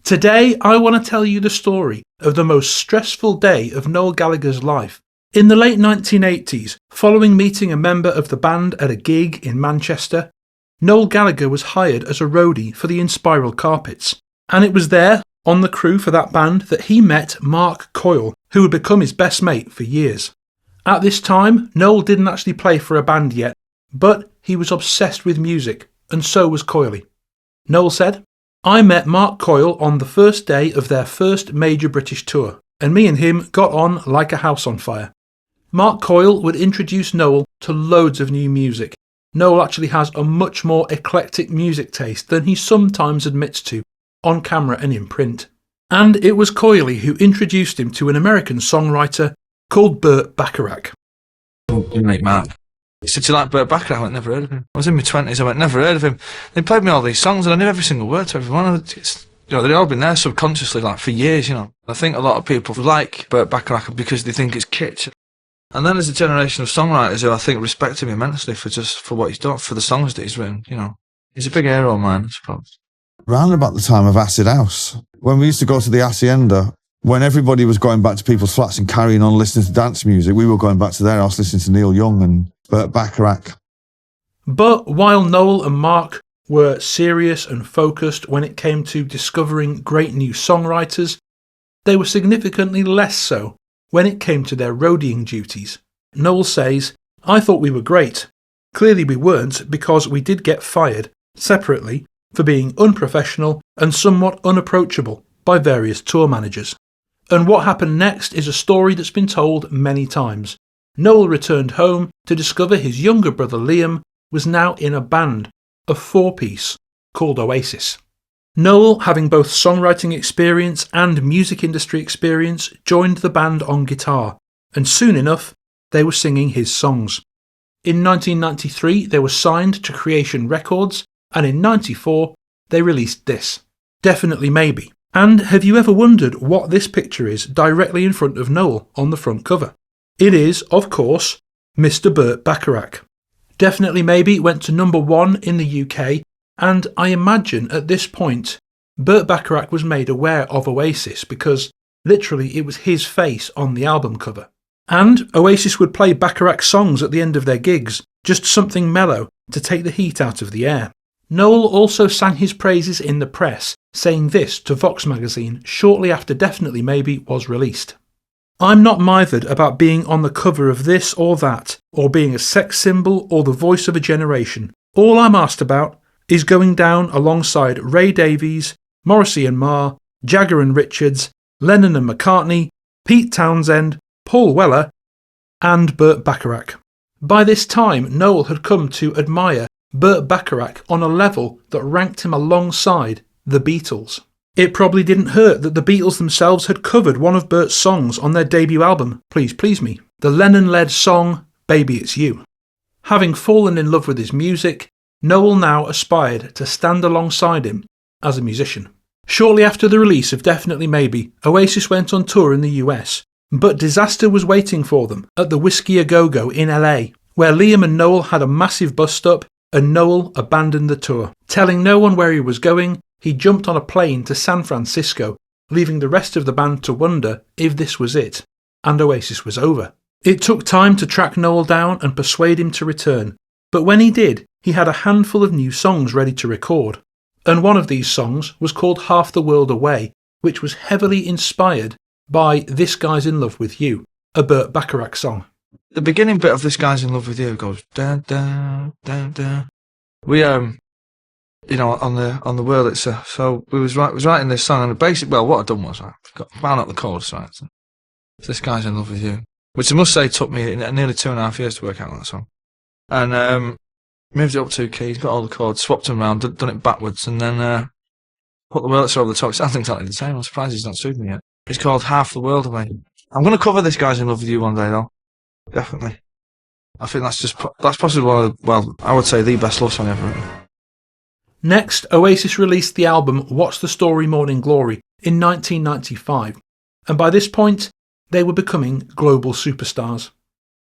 Today, I want to tell you the story of the most stressful day of Noel Gallagher's life. In the late 1980s, following meeting a member of the band at a gig in Manchester, Noel Gallagher was hired as a roadie for the Inspiral Carpets. And it was there, on the crew for that band, that he met Mark Coyle, who would become his best mate for years. At this time, Noel didn't actually play for a band yet, but he was obsessed with music, and so was Coyley. Noel said, "I met Mark Coyle on the first day of their first major British tour, and me and him got on like a house on fire." Mark Coyle would introduce Noel to loads of new music. Noel actually has a much more eclectic music taste than he sometimes admits to, on camera and in print. And it was Coyley who introduced him to an American songwriter called Burt Bacharach. Oh, you mate Mark. He said, "Do you like Burt Bacharach?" I went, "Never heard of him." I was in my 20s, I went, "Never heard of him." They played me all these songs and I knew every single word to every one of them. They'd all been there subconsciously, like, for years, I think a lot of people like Burt Bacharach because they think it's kitsch. And then there's a generation of songwriters who I think respect him immensely for what he's done, for the songs that he's written, He's a big hero of mine, I suppose. Around about the time of Acid House, when we used to go to the Hacienda, when everybody was going back to people's flats and carrying on listening to dance music, we were going back to their house listening to Neil Young and Burt Bacharach. But while Noel and Mark were serious and focused when it came to discovering great new songwriters, they were significantly less so when it came to their roadieing duties. Noel says, "I thought we were great. Clearly we weren't, because we did get fired, separately, for being unprofessional and somewhat unapproachable by various tour managers." And what happened next is a story that's been told many times. Noel returned home to discover his younger brother Liam was now in a band, a four-piece, called OASIS. Noel, having both songwriting experience and music industry experience, joined the band on guitar, and soon enough, they were singing his songs. In 1993, they were signed to Creation Records, and in 94, they released this, Definitely Maybe. And have you ever wondered what this picture is directly in front of Noel on the front cover? It is, of course, Mr. Burt Bacharach. Definitely Maybe went to number 1 in the UK, and I imagine at this point, Burt Bacharach was made aware of Oasis because literally it was his face on the album cover. And Oasis would play Bacharach songs at the end of their gigs, just something mellow to take the heat out of the air. Noel also sang his praises in the press, saying this to Vox magazine shortly after Definitely Maybe was released. "I'm not mithered about being on the cover of this or that, or being a sex symbol or the voice of a generation. All I'm asked about is going down alongside Ray Davies, Morrissey and Marr, Jagger and Richards, Lennon and McCartney, Pete Townsend, Paul Weller, and Burt Bacharach." By this time, Noel had come to admire Burt Bacharach on a level that ranked him alongside the Beatles. It probably didn't hurt that the Beatles themselves had covered one of Burt's songs on their debut album, Please Please Me, the Lennon-led song Baby It's You. Having fallen in love with his music, Noel now aspired to stand alongside him as a musician. Shortly after the release of Definitely Maybe, Oasis went on tour in the US, but disaster was waiting for them at the Whiskey A Go-Go in LA, where Liam and Noel had a massive bust-up and Noel abandoned the tour. Telling no one where he was going, he jumped on a plane to San Francisco, leaving the rest of the band to wonder if this was it, and Oasis was over. It took time to track Noel down and persuade him to return, but when he did, he had a handful of new songs ready to record. And one of these songs was called Half the World Away, which was heavily inspired by This Guy's in Love with You, a Burt Bacharach song. The beginning bit of This Guy's in Love with You goes da da da da. We on the World itself. So we was writing this song, and basically, well, what I'd done was I found out the chorus, right? So, This Guy's in Love with You, which I must say took me nearly 2.5 years to work out that song, and moved it up 2 keys, got all the chords, swapped them around, done it backwards, and then put the Wurlitzer over the top. It sounds exactly the same. I'm surprised he's not sued me yet. It's called Half the World Away. I'm going to cover This Guy's in Love with You one day, though. Definitely. I think that's possibly one of I would say the best love song ever written. Next, Oasis released the album What's the Story Morning Glory in 1995, and by this point, they were becoming global superstars.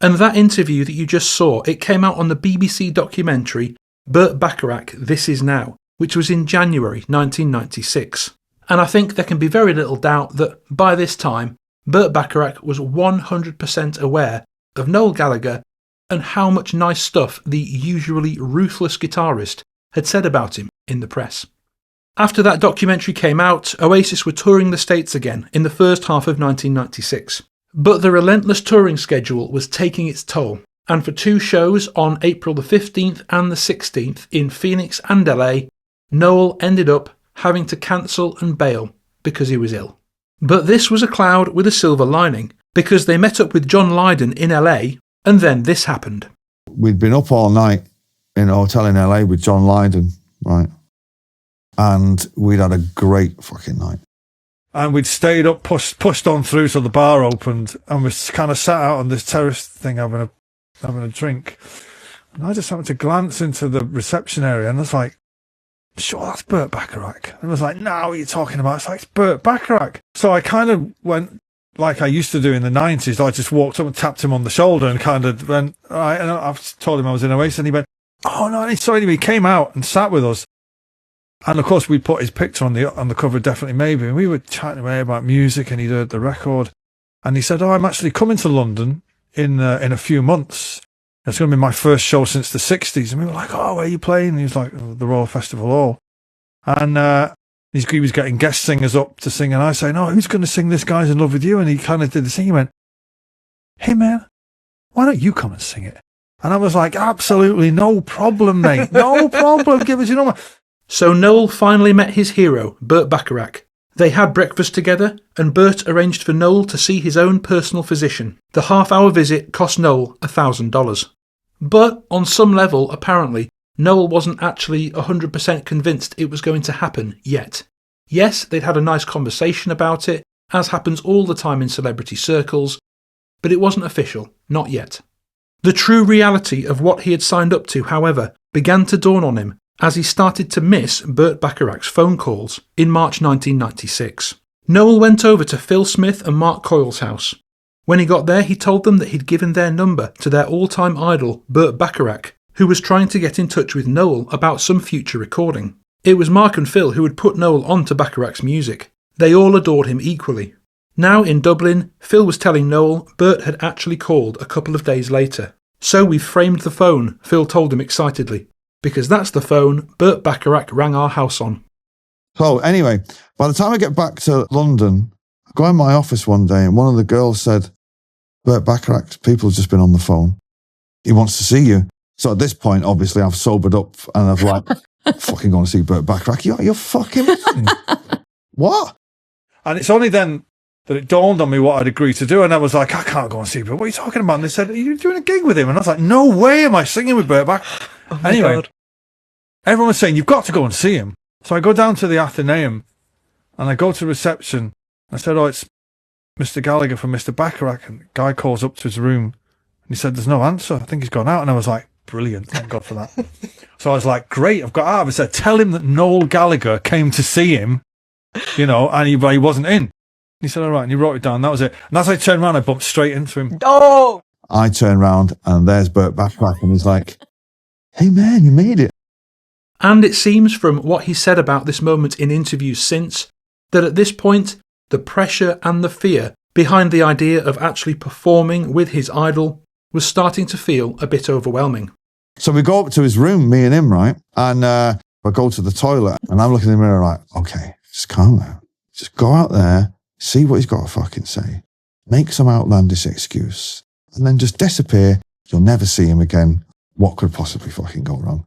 And that interview that you just saw, it came out on the BBC documentary Burt Bacharach, This Is Now, which was in January 1996. And I think there can be very little doubt that by this time, Burt Bacharach was 100% aware of Noel Gallagher and how much nice stuff the usually ruthless guitarist had said about him in the press. After that documentary came out, Oasis were touring the States again in the first half of 1996. But the relentless touring schedule was taking its toll, and for 2 shows on April the 15th and the 16th in Phoenix and LA, Noel ended up having to cancel and bail because he was ill. But this was a cloud with a silver lining, because they met up with John Lydon in LA, and then this happened. We'd been up all night in a hotel in LA with John Lydon, right? And we'd had a great fucking night. And we'd stayed up, pushed on through till the bar opened, and we kind of sat out on this terrace thing having a drink. And I just happened to glance into the reception area, and I was like, sure, that's Burt Bacharach. And I was like, no, what are you talking about? It's like, it's Burt Bacharach. So I kind of went, like I used to do in the 90s, I just walked up and tapped him on the shoulder and kind of went, all right, and I told him I was in Oasis, and he went, oh no, sorry, he came out and sat with us. And of course, we put his picture on the cover, Definitely Maybe, and we were chatting away about music, and he'd heard the record. And he said, oh, I'm actually coming to London in a few months. It's going to be my first show since the 60s. And we were like, oh, where are you playing? And he was like, oh, the Royal Festival Hall. And he was getting guest singers up to sing. And I said, no, who's going to sing This Guy's in Love with You? And he kind of did the thing. He went, hey, man, why don't you come and sing it? And I was like, absolutely no problem, mate. No problem. Give us your number. So Noel finally met his hero, Burt Bacharach. They had breakfast together, and Burt arranged for Noel to see his own personal physician. The half-hour visit cost Noel $1,000. But, on some level, apparently, Noel wasn't actually 100% convinced it was going to happen yet. Yes, they'd had a nice conversation about it, as happens all the time in celebrity circles, but it wasn't official, not yet. The true reality of what he had signed up to, however, began to dawn on him as he started to miss Burt Bacharach's phone calls in March 1996. Noel went over to Phil Smith and Mark Coyle's house. When he got there, he told them that he'd given their number to their all-time idol, Burt Bacharach, who was trying to get in touch with Noel about some future recording. It was Mark and Phil who had put Noel onto Bacharach's music. They all adored him equally. Now in Dublin, Phil was telling Noel Burt had actually called a couple of days later. So we've framed the phone, Phil told him excitedly, because that's the phone Burt Bacharach rang our house on. So anyway, by the time I get back to London, I go in my office one day and one of the girls said, Burt Bacharach, people have just been on the phone. He wants to see you. So at this point, obviously, I've sobered up and I've like, fucking going to see Burt Bacharach. You're fucking what? And it's only then that it dawned on me what I'd agreed to do. And I was like, I can't go and see Burt. What are you talking about? And they said, are you doing a gig with him? And I was like, no way am I singing with Burt Bacharach. Oh my anyway, God. Everyone was saying, you've got to go and see him. So I go down to the Athenaeum and I go to reception. I said, oh, it's Mr. Gallagher from Mr. Bacharach. And the guy calls up to his room and he said, there's no answer. I think he's gone out. And I was like, brilliant. Thank God for that. So I was like, great. I've got out. I said, tell him that Noel Gallagher came to see him, and he wasn't in. He said, all right. And he wrote it down. That was it. And as I turned around, I bumped straight into him. Oh! I turn around and there's Burt Bacharach and he's like, hey man, you made it. And it seems from what he said about this moment in interviews since, that at this point, the pressure and the fear behind the idea of actually performing with his idol was starting to feel a bit overwhelming. So we go up to his room, me and him, right? And I go to the toilet and I'm looking in the mirror like, okay, just calm down. Just go out there, see what he's got to fucking say, make some outlandish excuse, and then just disappear. You'll never see him again. What could possibly fucking go wrong?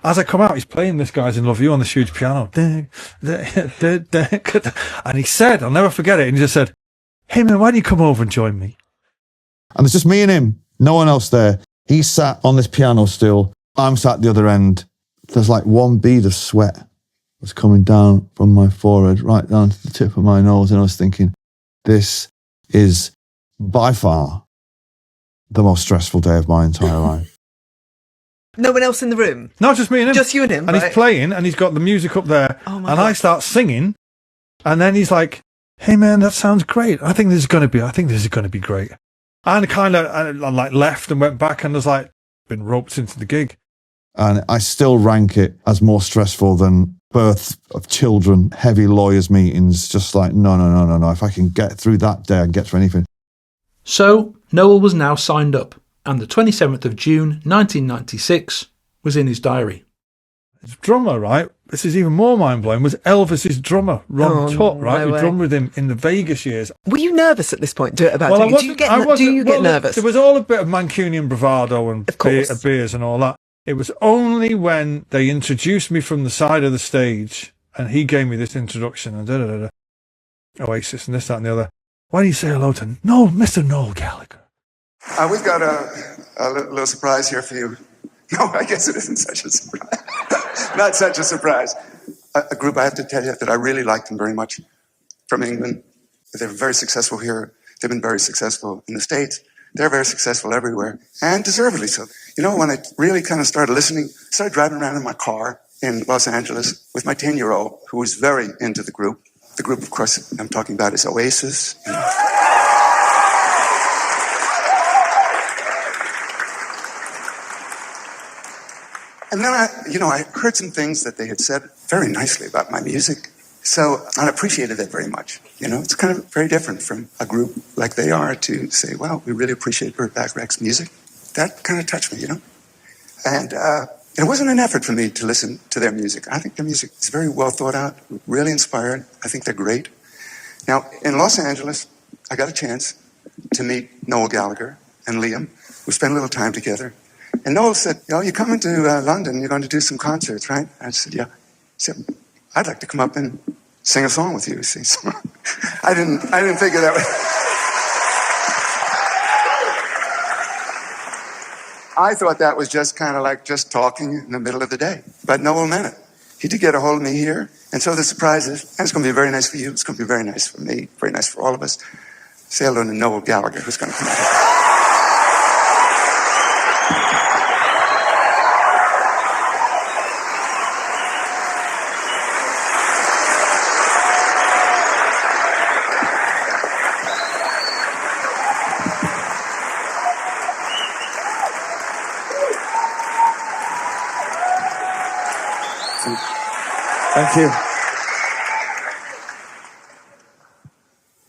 As I come out, he's playing This Guy's in Love with You on the huge piano. And he said, I'll never forget it, and he just said, hey man, why don't you come over and join me? And it's just me and him, no one else there. He's sat on this piano still. I'm sat at the other end. There's like one bead of sweat was coming down from my forehead, right down to the tip of my nose. And I was thinking, this is by far the most stressful day of my entire life. No one else in the room? No, just me and him. Just you and him, And right? He's playing, and he's got the music up there. Oh my and God. I start singing, and then he's like, hey man, that sounds great. I think this is going to be great. And kind of like left and went back and was like, been roped into the gig. And I still rank it as more stressful than birth of children, heavy lawyers' meetings, just like, no. If I can get through that day, I can get through anything. So, Noel was now signed up, and the 27th of June 1996 was in his diary. His drummer, right? This is even more mind-blowing, was Elvis's drummer, Ron Tutt, right? No who way. drummed with him in the Vegas years. Were you nervous at this point? Do you get nervous? There was all a bit of Mancunian bravado and Of course. beers and all that. It was only when they introduced me from the side of the stage and he gave me this introduction and OASIS and this, that and the other. Why do you say hello to Mr. Noel Gallagher? We've got a little surprise here for you. No, I guess it isn't such a surprise. Not such a surprise. A group, I have to tell you, that I really liked them very much, from England. They're very successful here. They've been very successful in the States. They're very successful everywhere, and deservedly so. You know, when I really kind of started listening, I started driving around in my car in Los Angeles with my 10-year-old, who was very into the group. The group, of course, I'm talking about is OASIS. And then I heard some things that they had said very nicely about my music. So I appreciated that very much. You know, it's kind of very different from a group like they are to say, well, we really appreciate Burt Bacharach's music. That kind of touched me, you know. And it wasn't an effort for me to listen to their music. I think their music is very well thought out, really inspired. I think they're great. Now, in Los Angeles, I got a chance to meet Noel Gallagher and Liam. We spent a little time together. And Noel said, you're coming to London, you're going to do some concerts, right? I said, yeah. He said, I'd like to come up and sing a song with you, see. So I didn't figure that way. I thought that was just kind of like just talking in the middle of the day. But Noel meant it. He did get a hold of me here. And so the surprise is, and it's going to be very nice for you, it's going to be very nice for me, very nice for all of us. Say hello to Noel Gallagher, who's going to come out. Thank you.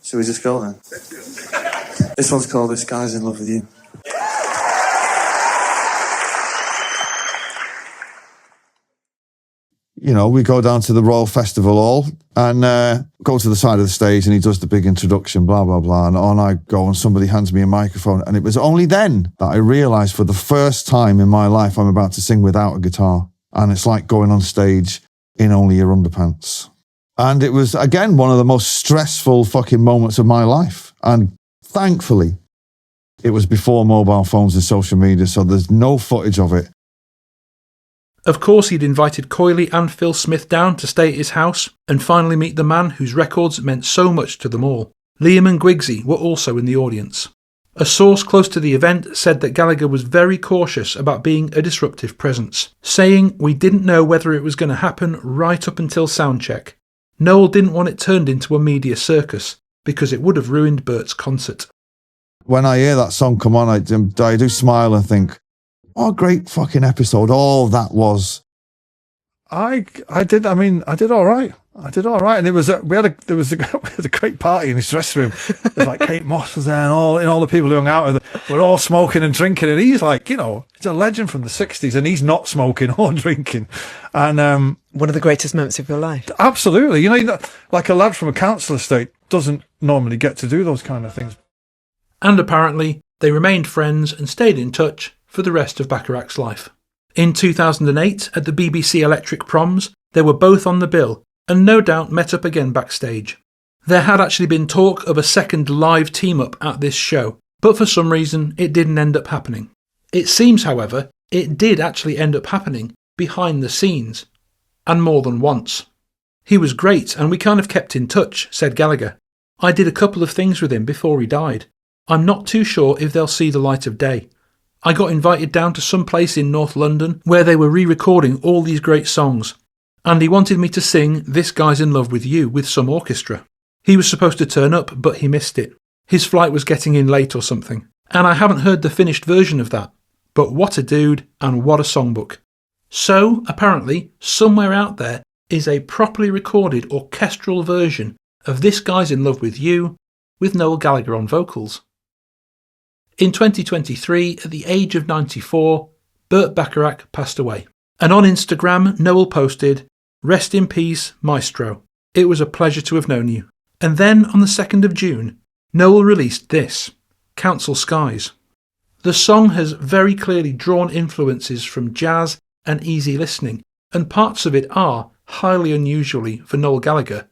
Should we just go then? This one's called This Guy's in Love with You. You know, we go down to the Royal Festival Hall and go to the side of the stage and he does the big introduction, blah, blah, blah. And on I go and somebody hands me a microphone. And it was only then that I realised for the first time in my life I'm about to sing without a guitar. And it's like going on stage in only your underpants. And it was, again, one of the most stressful fucking moments of my life. And thankfully, it was before mobile phones and social media, so there's no footage of it. Of course, he'd invited Coyley and Phil Smith down to stay at his house and finally meet the man whose records meant so much to them all. Liam and Gwigsy were also in the audience. A source close to the event said that Gallagher was very cautious about being a disruptive presence, saying we didn't know whether it was going to happen right up until soundcheck. Noel didn't want it turned into a media circus because it would have ruined Burt's concert. When I hear that song come on, I do smile and think, what a great fucking episode all that was. I did all right. And there was a great party in his dressing room. There was like Kate Moss was there and all the people who hung out with were all smoking and drinking. And he's like, you know, he's a legend from the 60s and he's not smoking or drinking. And one of the greatest moments of your life. Absolutely. You know, like a lad from a council estate doesn't normally get to do those kind of things. And apparently, they remained friends and stayed in touch for the rest of Bacharach's life. In 2008, at the BBC Electric Proms, they were both on the bill and no doubt met up again backstage. There had actually been talk of a second live team-up at this show, but for some reason it didn't end up happening. It seems, however, it did actually end up happening behind the scenes, and more than once. He was great and we kind of kept in touch, said Gallagher. I did a couple of things with him before he died. I'm not too sure if they'll see the light of day. I got invited down to some place in North London where they were re-recording all these great songs, and he wanted me to sing This Guy's in Love with You with some orchestra. He was supposed to turn up, but he missed it. His flight was getting in late or something, and I haven't heard the finished version of that. But what a dude, and what a songbook. So, apparently, somewhere out there, is a properly recorded orchestral version of This Guy's in Love with You with Noel Gallagher on vocals. In 2023, at the age of 94, Burt Bacharach passed away. And on Instagram, Noel posted, "Rest in peace, Maestro. It was a pleasure to have known you." And then on the 2nd of June, Noel released this, Council Skies. The song has very clearly drawn influences from jazz and easy listening, and parts of it are, highly unusually for Noel Gallagher,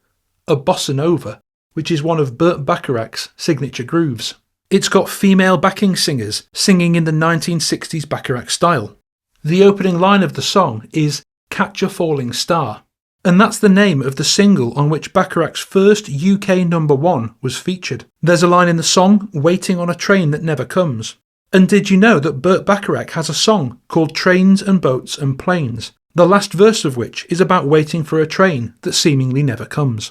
a bossa nova, which is one of Burt Bacharach's signature grooves. It's got female backing singers singing in the 1960s Bacharach style. The opening line of the song is "Catch a Falling Star," and that's the name of the single on which Bacharach's first UK #1 was featured. There's a line in the song, "Waiting on a train that never comes." And did you know that Burt Bacharach has a song called Trains and Boats and Planes, the last verse of which is about waiting for a train that seemingly never comes?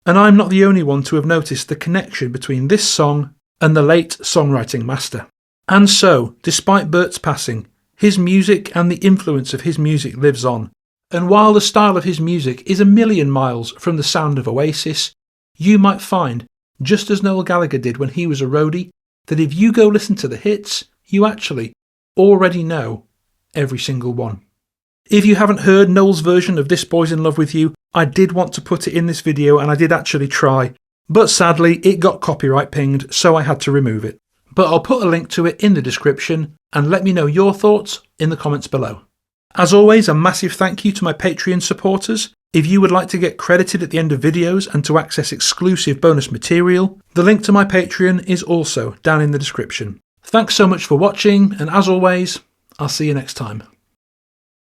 And I'm not the only one to have noticed the connection between this song and the late songwriting master. And so, despite Burt's passing, his music and the influence of his music lives on. And while the style of his music is a million miles from the sound of Oasis, you might find, just as Noel Gallagher did when he was a roadie, that if you go listen to the hits, you actually already know every single one. If you haven't heard Noel's version of This Boy's in Love with You, I did want to put it in this video and I did actually try, but sadly it got copyright pinged, so I had to remove it. But I'll put a link to it in the description and let me know your thoughts in the comments below. As always, a massive thank you to my Patreon supporters. If you would like to get credited at the end of videos and to access exclusive bonus material, the link to my Patreon is also down in the description. Thanks so much for watching, and as always, I'll see you next time.